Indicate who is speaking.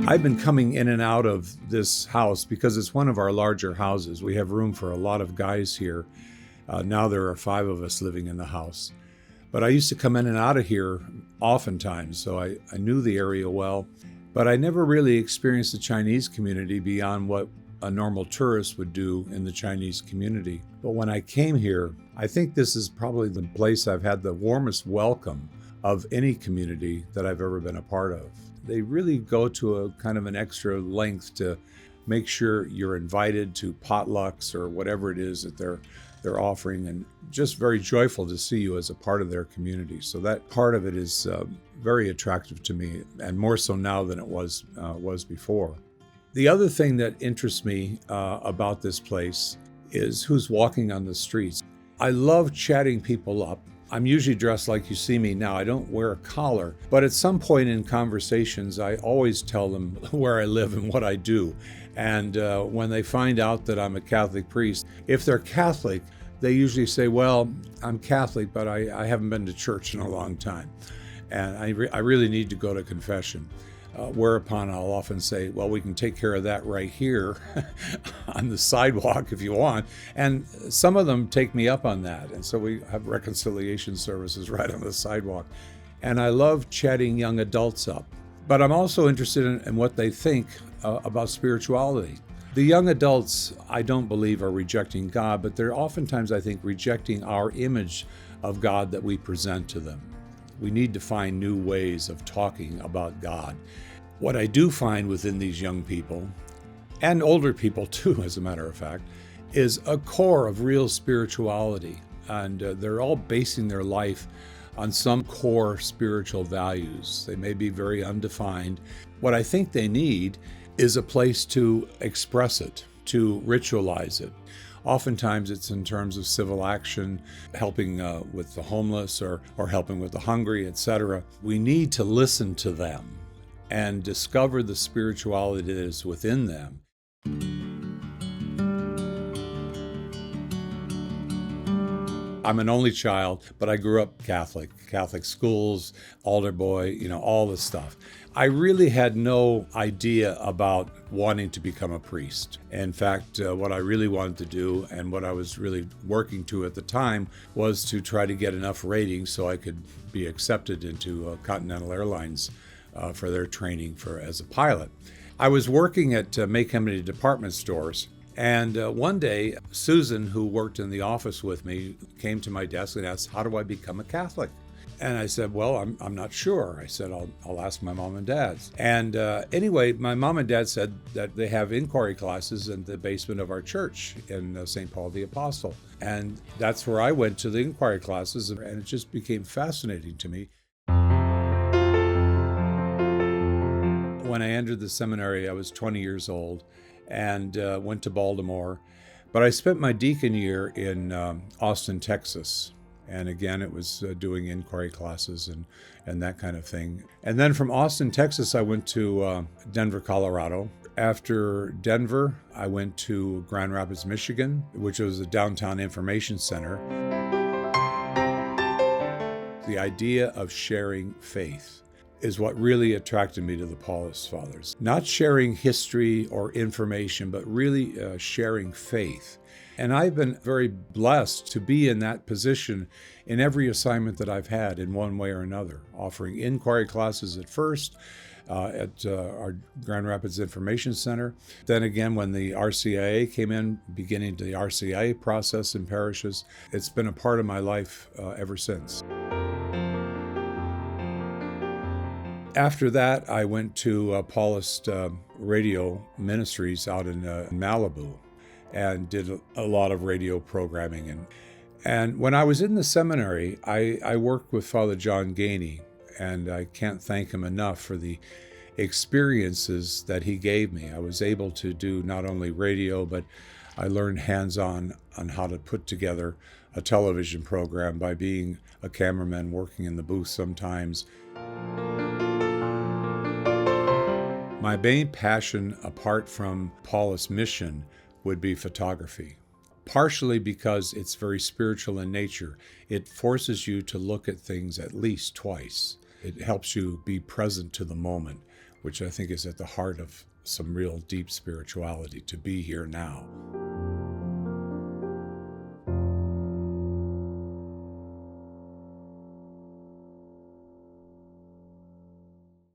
Speaker 1: I've been coming in and out of this house because it's one of our larger houses. We have room for a lot of guys here. Now there are 5 of us living in the house. But I used to come in and out of here oftentimes, so I knew the area well. But I never really experienced the Chinese community beyond what a normal tourist would do in the Chinese community. But when I came here, I think this is probably the place I've had the warmest welcome of any community that I've ever been a part of. They really go to a kind of an extra length to make sure you're invited to potlucks or whatever it is that they're offering, and just very joyful to see you as a part of their community. So that part of it is very attractive to me, and more so now than it was before. The other thing that interests me about this place is who's walking on the streets. I love chatting people up. I'm usually dressed like you see me now. I don't wear a collar, but at some point in conversations, I always tell them where I live and what I do. And when they find out that I'm a Catholic priest, if they're Catholic, they usually say, well, I'm Catholic, but I haven't been to church in a long time. And I really need to go to confession. Whereupon I'll often say, well, we can take care of that right here on the sidewalk if you want. And some of them take me up on that. And so we have reconciliation services right on the sidewalk. And I love chatting young adults up. But I'm also interested in what they think about spirituality. The young adults, I don't believe, are rejecting God, but they're oftentimes, I think, rejecting our image of God that we present to them. We need to find new ways of talking about God. What I do find within these young people, and older people too, as a matter of fact, is a core of real spirituality. And they're all basing their life on some core spiritual values. They may be very undefined. What I think they need is a place to express it, to ritualize it. Oftentimes it's in terms of civil action, helping with the homeless or helping with the hungry, etc. We need to listen to them and discover the spirituality that is within them. I'm an only child, but I grew up Catholic schools, altar boy, all this stuff. I really had no idea about wanting to become a priest. In fact, what I really wanted to do and what I was really working to at the time was to try to get enough ratings so I could be accepted into Continental Airlines for their training as a pilot. I was working at May-Kennedy department stores. And one day, Susan, who worked in the office with me, came to my desk and asked, how do I become a Catholic? And I said, well, I'm not sure. I said, I'll ask my mom and dad. And anyway, my mom and dad said that they have inquiry classes in the basement of our church in St. Paul the Apostle. And that's where I went to the inquiry classes, and it just became fascinating to me. When I entered the seminary, I was 20 years old and went to Baltimore. But I spent my deacon year in Austin, Texas. And again, it was doing inquiry classes and that kind of thing. And then from Austin, Texas, I went to Denver, Colorado. After Denver, I went to Grand Rapids, Michigan, which was a downtown information center. The idea of sharing faith is what really attracted me to the Paulist Fathers. Not sharing history or information, but really sharing faith. And I've been very blessed to be in that position in every assignment that I've had in one way or another, offering inquiry classes at first at our Grand Rapids Information Center. Then again, when the RCIA came in, beginning the RCIA process in parishes, it's been a part of my life ever since. After that, I went to Paulist Radio Ministries out in Malibu and did a lot of radio programming. And when I was in the seminary, I worked with Father John Gainey, and I can't thank him enough for the experiences that he gave me. I was able to do not only radio, but I learned hands-on on how to put together a television program by being a cameraman, working in the booth sometimes. My main passion, apart from Paulist mission, would be photography. Partially because it's very spiritual in nature. It forces you to look at things at least twice. It helps you be present to the moment, which I think is at the heart of some real deep spirituality, to be here now.